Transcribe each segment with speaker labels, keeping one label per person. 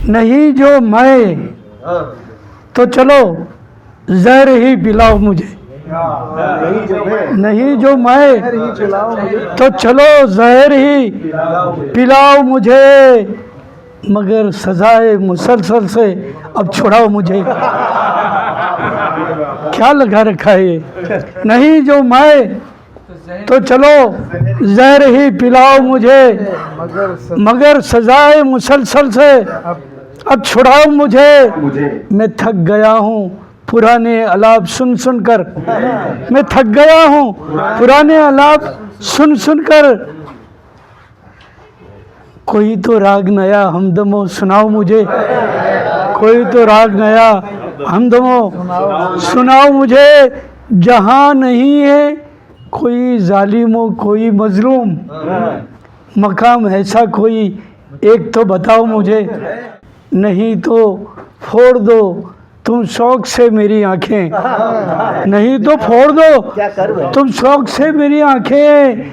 Speaker 1: नहीं जो मैं तो चलो जहर ही पिलाओ मुझे, नहीं जो मैं तो चलो जहर ही पिलाओ मुझे, मगर सजाए मुसलसल से अब छुड़ाओ मुझे। क्या लगा रखा है ये? नहीं जो मैं तो चलो जहर ही पिलाओ मुझे, मगर सजाए मुसलसल से अब छुड़ाओ मुझे। मैं थक गया हूँ पुराने अलाप सुन सुन कर, मैं थक गया हूँ पुराने अलाप सुन सुन कर, कोई तो राग नया हमदमो सुनाओ मुझे, कोई तो राग नया हमदमो सुनाओ मुझे। जहाँ नहीं है कोई जालिमो कोई मजलूम, मकाम ऐसा कोई एक तो बताओ मुझे, नहीं तो फोड़ दो तुम शौक से मेरी आंखें, नहीं तो फोड़ दो तुम शौक से मेरी आंखें,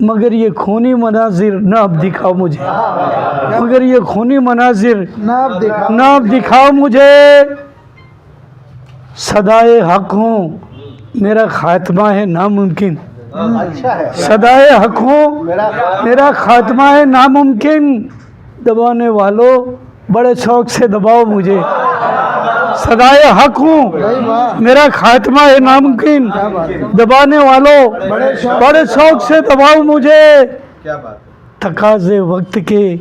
Speaker 1: मगर ये खूनी मनाजिर ना अब दिखाओ मुझे, मगर ये खूनी मनाजिर ना अब दिखाओ मुझे। सदाए हक हूँ मेरा खात्मा है नामुमकिन, सदाए हक हूँ मेरा खात्मा है नामुमकिन, दबाने वालों बड़े शौक से दबाओ मुझे, सदाए हक हूँ मेरा खात्मा है नामुमकिन, दबाने वालों बड़े शौक से दबाओ मुझे। तकाज़े वक्त के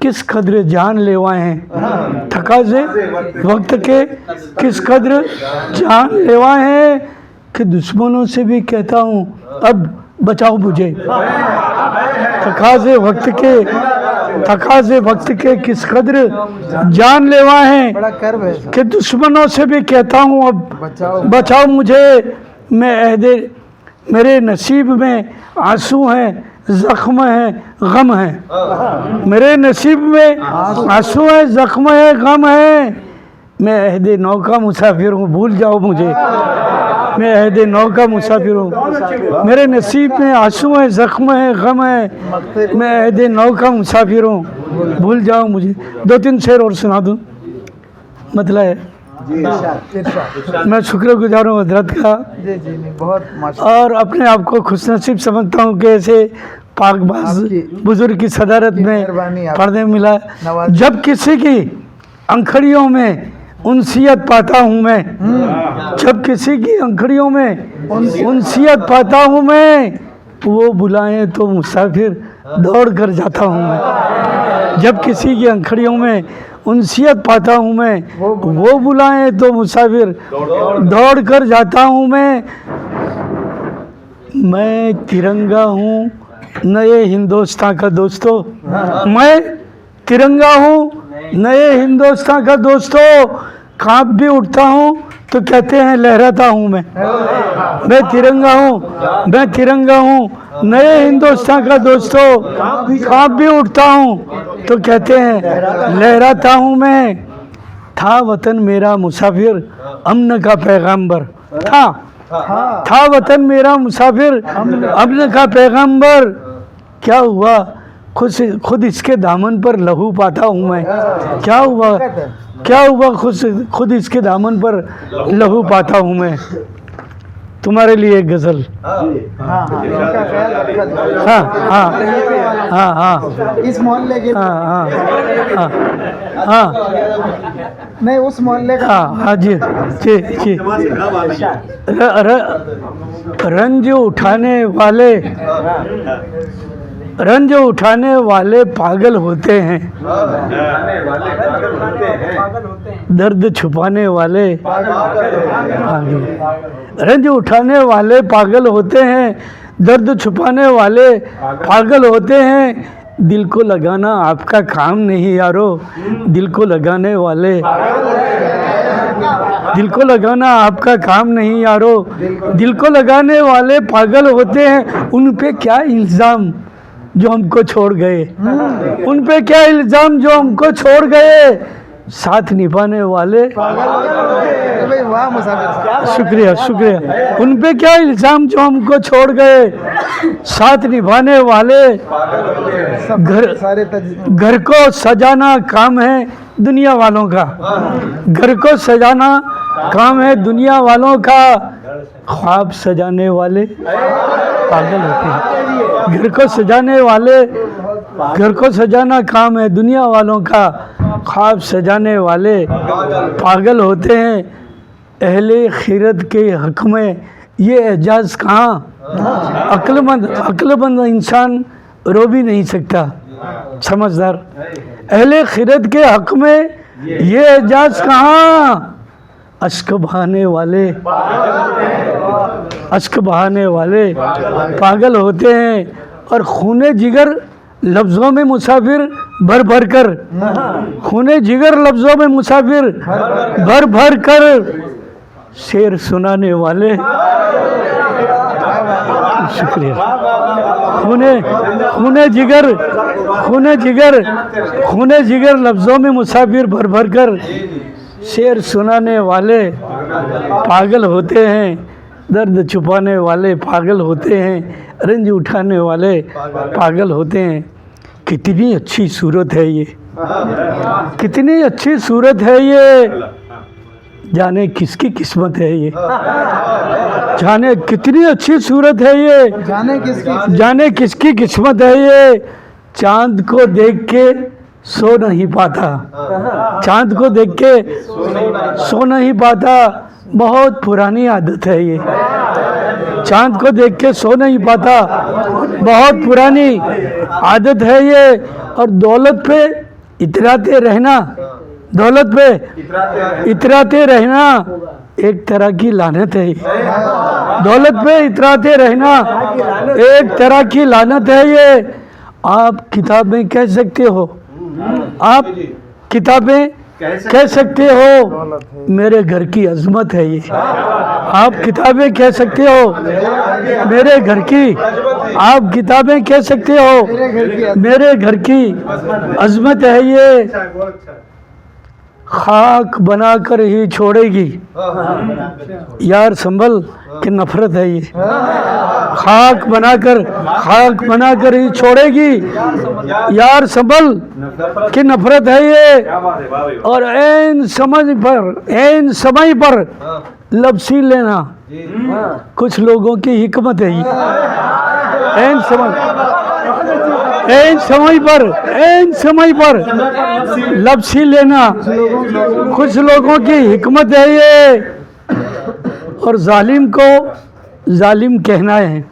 Speaker 1: किस कदर जान लेवाए हैं, तकाज़े वक्त के किस कदर जान लेवाए हैं, कि दुश्मनों से भी कहता हूँ अब बचाओ मुझे। तकाज़े वक्त के किस कदर जान लेवा हैं, कि दुश्मनों से भी कहता हूँ अब बचाओ मुझे। मैं अहदे मेरे नसीब में आंसू हैं ज़ख्म है गम है, मेरे नसीब में आंसू है ज़ख्म है गम है, मैं अहदे नौका मुसाफिर हूँ भूल जाओ मुझे, मैं अहदे नौका मुसाफिर हूँ, मेरे नसीब में आंसू है ज़ख्म है गम है, मैं अहदे नौका मुसाफिर हूँ भूल जाओ मुझे। दो तीन शेर और सुना दूँ, मतलब है मैं शुक्रगुजार हूँ हजरत का, बहुत और अपने आप को खुशनसीब समझता हूँ कि ऐसे पाकबाज बुजुर्ग की सदारत में पढ़ने मिला। जब किसी की अंखड़ियों में उनसियत पाता हूँ मैं, जब किसी की अंखड़ियों में उनसियत पाता हूँ मैं, वो बुलाएं तो मुसाफिर दौड़ कर जाता हूँ मैं, जब किसी की अंखड़ियों में उनसियत पाता हूँ मैं, वो बुलाएं तो मुसाफिर दौड़ कर जाता हूँ मैं तिरंगा हूँ नए हिंदुस्तान का दोस्तों, मैं तिरंगा हूँ नए हिंदुस्तान का दोस्तों, कांप भी उठता हूँ तो कहते हैं लहराता हूँ मैं तिरंगा हूँ नए हिंदुस्तान का दोस्तों, कांप भी उठता हूँ तो कहते हैं लहराता हूँ मैं। था वतन मेरा मुसाफिर अमन का पैगंबर, था वतन मेरा मुसाफिर अमन का पैगंबर, क्या हुआ खुद इसके दामन पर लहू पाता हूँ मैं, क्या हुआ खुद इसके दामन पर लहू पाता हूँ मैं। तुम्हारे लिए एक गजल।
Speaker 2: इस मोहल्ले के नहीं उस मोहल्ले का
Speaker 1: जी रंज उठाने वाले पागल होते हैं, दर्द छुपाने वाले रंज उठाने वाले पागल होते हैं, दर्द छुपाने वाले पागल होते हैं। दिल को लगाना आपका काम नहीं यारो, दिल को लगाने वाले दिल को लगाना आपका काम नहीं यारो, दिल को लगाने वाले पागल होते हैं। उन पे क्या इल्ज़ाम जो हमको छोड़ गए, उन पे क्या इल्ज़ाम जो हमको छोड़ गए, साथ निभाने वाले शुक्रिया उन पे क्या इल्ज़ाम जो हमको छोड़ गए, साथ निभाने वाले घर को सजाना काम है दुनिया वालों का। घर को सजाना काम है दुनिया वालों का, ख्वाब सजाने वाले पागल होते हैं। घर को सजाने वाले, घर को सजाना काम है दुनिया वालों का, ख्वाब सजाने वाले पागल होते हैं। अहले खिरत के हक में ये एजाज़ कहाँ, अक्लमंद इंसान रो भी नहीं सकता, समझदार। अहले खिरत के हक में ये एजाज़ कहाँ, अश्क बहाने वाले, अश्क बहाने वाले पागल होते हैं। और खूने जिगर लफ्ज़ों में मुसाफिर भर भर कर, खूने जिगर लफ्ज़ों में मुसाफिर भर भर कर शेर सुनाने वाले, शुक्रिया। खूने जिगर, खूने जिगर, खूने जिगर लफ्ज़ों में मुसाफिर भर भर कर शेर सुनाने वाले पागल होते हैं। दर्द छुपाने वाले पागल होते हैं, रंज उठाने वाले पागल होते हैं। कितनी अच्छी सूरत है ये, कितनी अच्छी सूरत है ये, जाने किसकी किस्मत है ये, जाने कितनी अच्छी सूरत है ये, जाने किसकी किस्मत है ये। चांद को देख के सो नहीं पाता, चांद को देख के सो नहीं पाता, बहुत पुरानी आदत है ये। चांद को देख के सो नहीं पाता, बहुत पुरानी आदत है ये। और दौलत पे इतराते रहना, दौलत पे इतराते रहना एक तरह की लानत है। दौलत पे इतराते रहना एक तरह की लानत है ये। आप किताबें कह सकते हो, आप किताबें कह सकते हो, मेरे घर की अजमत है ये। आप किताबें कह सकते हो मेरे घर की, आप किताबें कह सकते हो मेरे घर की अजमत है ये। खाक बनाकर ही छोड़ेगी यार संभल के नफरत है ये। खाक बनाकर ही छोड़ेगी यार संभल की नफरत है ये। और ऐन समय पर लपसी लेना कुछ लोगों की हिकमत है ये। ऐन समय पर लपसी लेना कुछ लोगों की हिकमत है ये। और जालिम को जालिम कहना है,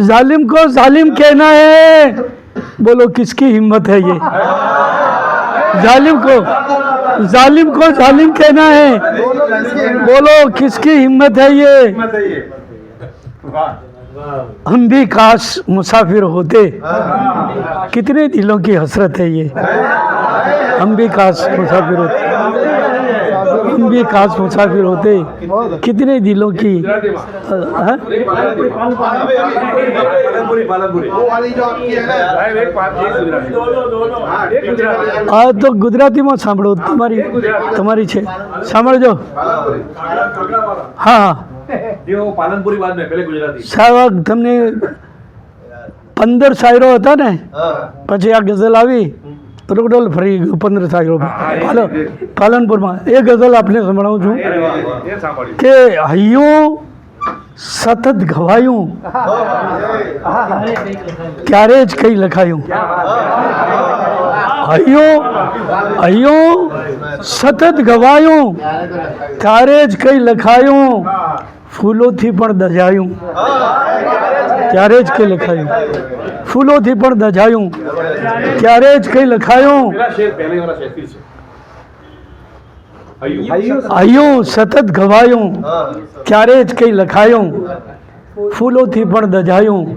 Speaker 1: जालिम को जालिम कहना है, बोलो किसकी हिम्मत है ये। जालिम को जालिम कहना है, बोलो किसकी हिम्मत है ये। हम भी काश मुसाफिर होते, कितने दिलों की हसरत है ये। हम भी काश मुसाफिर होते, हम भी काश मुसाफिर होते, कितने दिलों की। આ તો ગુજરાતીમાં સાંભળો, તમારી છે, સાંભળજો। હા સાહેબ તમને 15 શાયરો હતા ને, પછી આ ગઝલ આવી, રોકડોલ ફરી 15 શાયરો। હાલો પાલનપુરમાં એ ગઝલ આપને સંભળાવું છું કે હૈયું સતત ઘવાયું ક્યારે જ કંઈ લખાયું। હૈયું સતત ઘવાયું ત્યારે જ કંઈ લખાયું, ફૂલોથી પણ દજાયું ત્યારે જ કંઈ લખાયું, ફૂલોથી પણ દજાયું ત્યારે જ કંઈ લખાયું। હૈયું સતત ઘવાયું ક્યારે જ કંઈ લખાયું, ફૂલોથી પણ દજાયું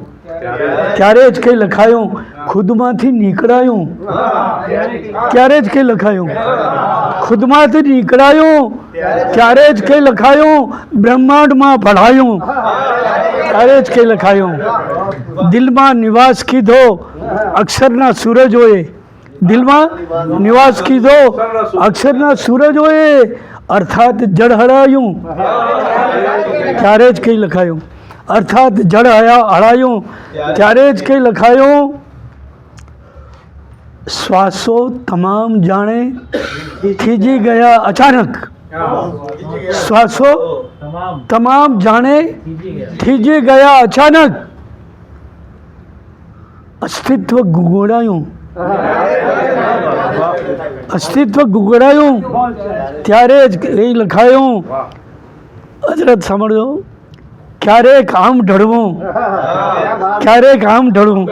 Speaker 1: ત્યારે જ કંઈ લખાયું, ખુદમાંથી નીકળાયું ત્યારે જ કંઈ લખાયું, ખુદમાંથી નીકળાયું ત્યારે જ કંઈ લખાયું, બ્રહ્માંડમાં ભળાયું ત્યારે જ કંઈ લખાયું। દિલમાં નિવાસ કીધો અક્ષરના સૂરજોએ, દિલમાં નિવાસ કીધો અક્ષરના સૂરજોએ, અર્થાત જળ હળાયું ત્યારે જ કંઈ લખાયું, અર્થાત જળ હળાયું ત્યારે જ કંઈ લખાયું। श्वासो तमाम जाने थीजी गया अचानक, श्वासो तमाम जाने थीजी गया अचानक, अस्तित्व गुगड़ायूं, अस्तित्व गुगड़ायूं त्यारे ज એ લખાયું હજરત સાંભળજો, ક્યારેક આમ ઢળવું, ક્યારેક આમ ઢળવું,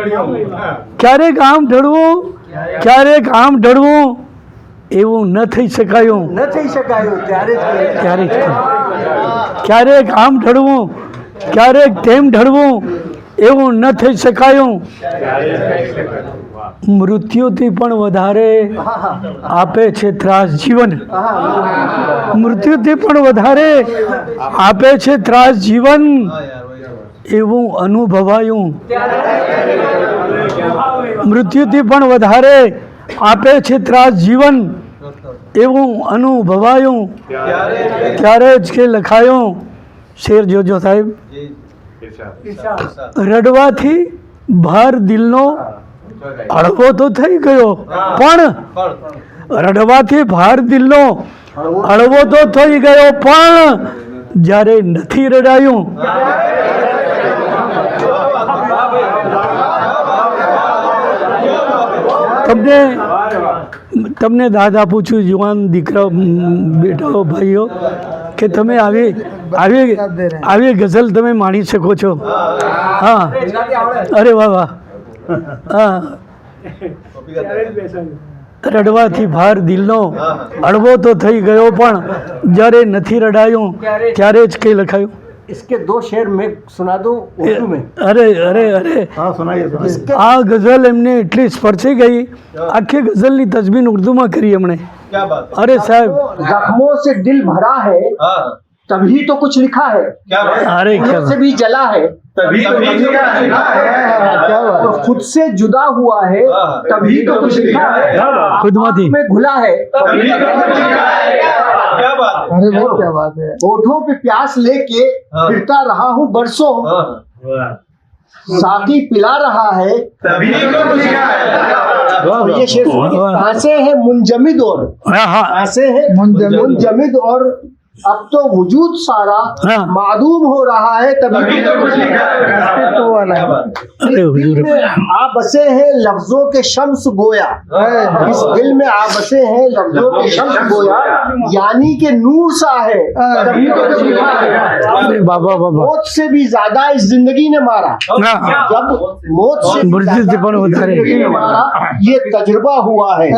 Speaker 1: ક્યારેક આમ ઢળવું, ક્યારેક આમ ઢળવું એવું ન થઈ શકાયું,
Speaker 2: न થઈ શકાયું ત્યારે જ
Speaker 1: ક્યારેક ક્યારેક આમ ઢળવું, ક્યારેક તેમ ઢળવું એવું ન થઈ શકાયું, મૃત્યુથી પણ વધારે આપે છે ત્રાસ જીવન, મૃત્યુથી પણ વધારે આપે છે ત્રાસ જીવન એવું અનુભવાયું, મૃત્યુથી પણ વધારે આપે છે ત્રાસ જીવન એવું અનુભવાયું, ત્યારે જ કે લખાયું. શેર જોજો સાહેબ. રડવાથી ભાર દિલનો હળવો તો થઈ ગયો, પણ રડવાથી ભાર દિલનો હળવો તો થઈ ગયો, પણ જ્યારે નથી રડાયું તમને દાદા પૂછું, જુવાન દીકરા બેટાઓ ભાઈઓ, કે તમે આવી ગઝલ તમે માણી શકો છો? હા, અરે વાહ વાહ. હા, રડવાથી ભાર દિલનો હળવો તો થઈ ગયો, પણ જ્યારે નથી રડાયું ત્યારે જ કંઈ લખાયું.
Speaker 3: इसके दो शेर मैं सुना दूं उर्दू में.
Speaker 1: અરે અરે અરે, આ ગઝલ એમને એટલી સ્પર્શી ગઈ, આખી ગઝલની તજમીન ઉર્દુમાં કરી એમણે. અરે સાહેબ,
Speaker 3: जख्मों से दिल भरा है तभी तो कुछ लिखा है,
Speaker 1: अरे क्या
Speaker 3: से भी जला है
Speaker 4: तभी तो कुछ लिखा है।
Speaker 2: क्या बात
Speaker 3: तो खुद से जुदा हुआ है तभी तो कुछ लिखा है,
Speaker 1: खुदમાંથી
Speaker 3: में घुला है
Speaker 4: तभी तो कुछ लिखा है। क्या बात है।
Speaker 2: अरे भाई क्या बात है।
Speaker 3: होठों पे प्यास लेके फिरता रहा हूँ बरसों, साथी पिला रहा है
Speaker 4: तभी तो कुछ लिखा है।
Speaker 3: ये शेर सुनिए. सांसें हैं मुंजमिद और
Speaker 1: હા હા,
Speaker 3: सांसें हैं मुंजमिद और अब तो वजूद सारा
Speaker 1: हाँ।
Speaker 3: मादूम हो रहा है
Speaker 4: तभी
Speaker 3: तभी
Speaker 4: तो कुछ लिखा है।
Speaker 2: अस्तित्व वाला है।
Speaker 1: અરે હુજૂર,
Speaker 3: दिल में आ बसे हैं लफ्जों के शम्स गोया, इस दिल में आ बसे हैं लफ्जों के शम्स गोया, यानी के नूर सा है तभी तो कुछ लिखा है.
Speaker 1: અરે બાબા બાબા,
Speaker 3: मौत से भी ज्यादा इस जिंदगी ने मारा,
Speaker 1: ના
Speaker 3: जब मौत से भी
Speaker 1: मृत्यु से पण
Speaker 3: ज्यादा इस
Speaker 1: વધારે.
Speaker 3: जिंदगी ने मारा, ये तजुर्बा हुआ है.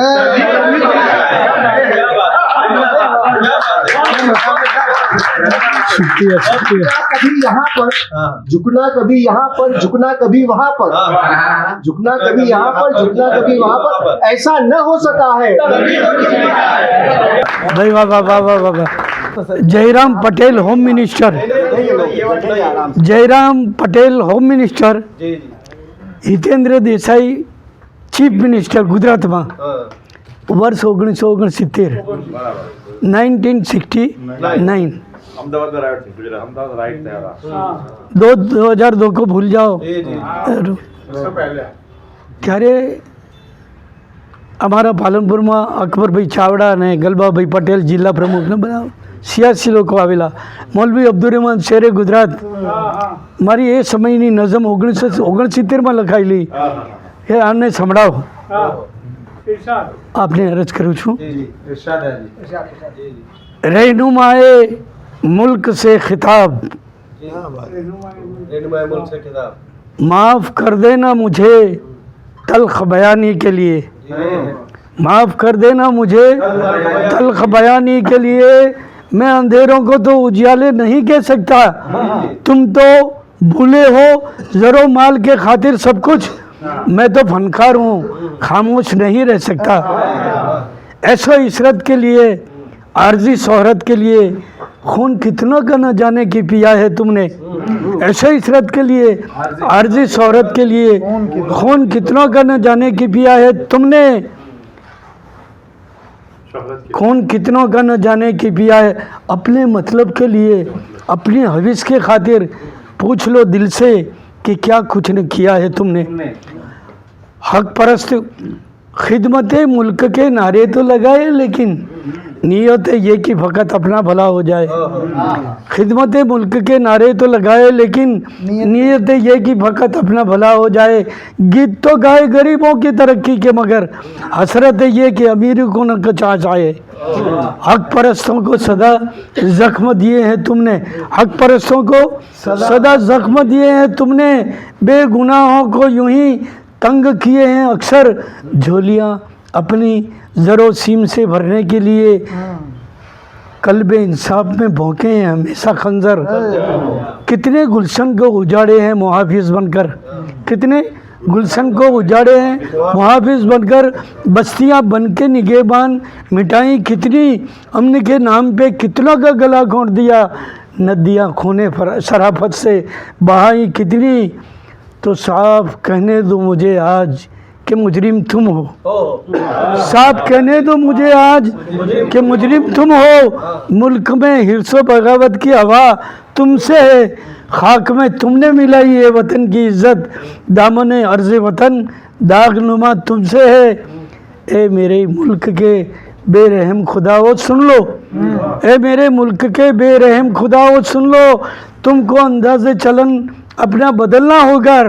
Speaker 1: શુક્રિયા શુક્રિયા.
Speaker 3: कभी यहाँ पर झुकना, कभी यहाँ पर झुकना, कभी वहाँ पर झुकना, कभी यहाँ पर झुकना, कभी वहाँ पर, ऐसा न हो सका है.
Speaker 1: ભાઈ વાહ વાહ વાહ વાહ વાહ વાહ. Jayram Patel home minister, Jayram Patel home minister, Hitendra Desai chief minister ગુજરાતમાં વર્ષ 1969, 1969.
Speaker 4: अहमदाबाद राइट थे, गुजरात अहमदाबाद राइट थे।
Speaker 1: 2002 को भूल जाओ. ત્યારે અમારા પાલનપુરમાં અકબરભાઈ ચાવડા અને ગલબાભાઈ પટેલ જિલ્લા પ્રમુખને બધા સિયાસી લોકો આવેલા. મૌલવી અબ્દુલ રહેમાન શેરે ગુજરાત, મારી એ સમયની નઝમ 1969માં લખાયેલી, એ આને સંભળાવો. આપને અરજ કરું છું. રહેનુમાએ मुल्क से खिताब, माफ़ कर देना मुझे तल्ख बयानी के लिए, माफ़ कर देना मुझे तल्ख बयानी के लिए, मैं अंधेरों को तो उजियाले नहीं कह सकता, तुम तो भूले हो ज़रो माल के खातिर सब कुछ, मैं तो फनकार हूँ खामोश नहीं रह सकता. ऐसा इशरत के लिए, आर्जी शोहरत के लिए खून कितना का न जाने की पिया है तुमने, ऐसे इशरत के लिए, आर्जी शोहरत के लिए खून कितना का न जाने की पिया है तुमने, खून कितनों का न जाने की पिया है. अपने मतलब के लिए, अपनी हविस के खातिर पूछ लो दिल से कि क्या कुछ न किया है तुमने. हक परस्त खिदमत मुल्क के नारे तो लगाए, लेकिन नीयत ये कि फ़कत अपना भला हो जाए। खिदमत मुल्क के नारे तो लगाए, लेकिन नीयत ये कि फ़कत अपना भला हो जाए। गीत तो गाए गरीबों की तरक्की के, मगर हसरत ये कि अमीरी को न कचा जाए। हक परस्तों को सदा जख्म दिए हैं तुमने, हक परस्तों को सदा जख्म दिए हैं तुमने, बेगुनाहों को यूं ही तंग किए हैं अक्सर। झोलियाँ अपनी ज़रो सीम से भरने के लिए कल्बे इंसाफ में भौंके हैं हमेशा खंजर। कितने गुलशन को उजाड़े हैं मुहाफिज बनकर, कितने गुलशन को उजाड़े हैं मुहाफिज बनकर। बस्तियां बन के निगहबान मिटाई कितनी, अमन के नाम पे कितनों का गला घोंट दिया। नदियां खूने शराफत से बहाई कितनी, तो साफ कहने दो मुझे आज कि मुजरिम तुम हो। साफ कहने दो मुझे आज कि मुजरिम तुम हो। मुल्क में हिर्सो बगावत की हवा तुमसे है, खाक में तुमने मिलाई है वतन की इज्जत। दामन अर्ज़ वतन दाग नुमा तुमसे है। ए मेरे मुल्क के बेरहम खुदाओ सुन लो, ए मेरे मुल्क के बेरहम खुदाओ सुन लो। तुमको अंदाज़े चलन अपना बदलना होगा,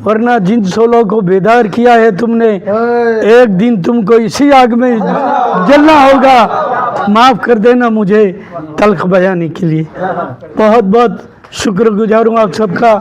Speaker 1: वरना जिन 16 को बेदार किया है तुमने, एक दिन तुमको इसी आग में जलना होगा। माफ़ कर देना मुझे तल्ख बयानी के लिए। बहुत बहुत शुक्रगुजार हूँ आप सबका।